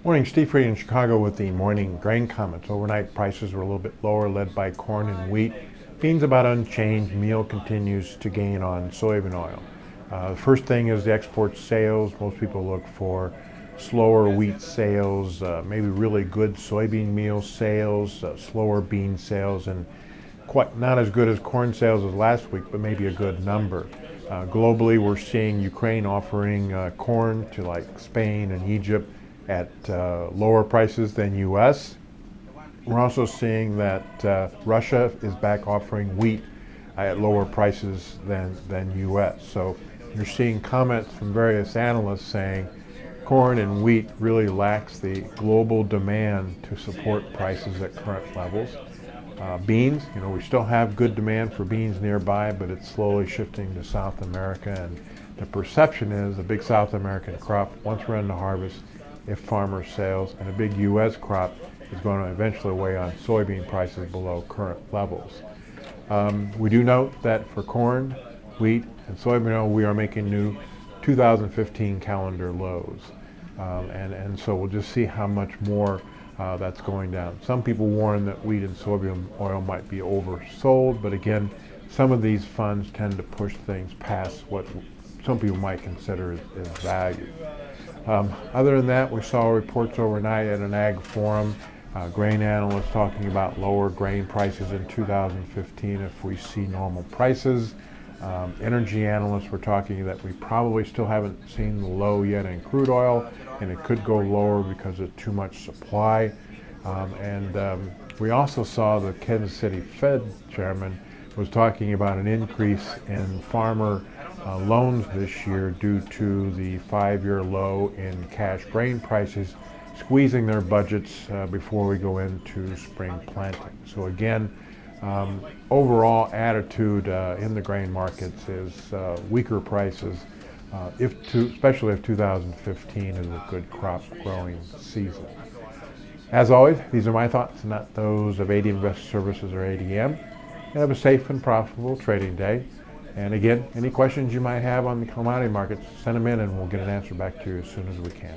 Morning, Steve Freed in Chicago with the morning grain comments. Overnight prices were a little bit lower, led by corn and wheat. Beans about unchanged. Meal continues to gain on soybean oil. The first thing is the export sales. Most people look for slower wheat sales, maybe really good soybean meal sales, slower bean sales, and quite not as good as corn sales as last week, but maybe a good number. Globally, we're seeing Ukraine offering corn to like Spain and Egypt at lower prices than U.S. We're also seeing that Russia is back offering wheat at lower prices than U.S. So you're seeing comments from various analysts saying corn and wheat really lacks the global demand to support prices at current levels. Beans, we still have good demand for beans nearby, but it's slowly shifting to South America, and the perception is a big South American crop, once we're into harvest, if farmer sales, and a big U.S. crop is going to eventually weigh on soybean prices below current levels. We do note that for corn, wheat, and soybean oil, we are making new 2015 calendar lows. And so we'll just see how much more that's going down. Some people warn that wheat and soybean oil might be oversold, but again, some of these funds tend to push things past what some people might consider as value. Other than that, we saw reports overnight at an ag forum, grain analysts talking about lower grain prices in 2015 if we see normal prices. Energy analysts were talking that we probably still haven't seen the low yet in crude oil, and it could go lower because of too much supply. We also saw the Kansas City Fed chairman was talking about an increase in farmer loans this year due to the 5-year low in cash grain prices, squeezing their budgets before we go into spring planting. So again, overall attitude in the grain markets is weaker prices, especially if 2015 is a good crop growing season. As always, these are my thoughts, not those of ADM Investor Services or ADM. Have a safe and profitable trading day. And again, any questions you might have on the commodity markets, send them in and we'll get an answer back to you as soon as we can.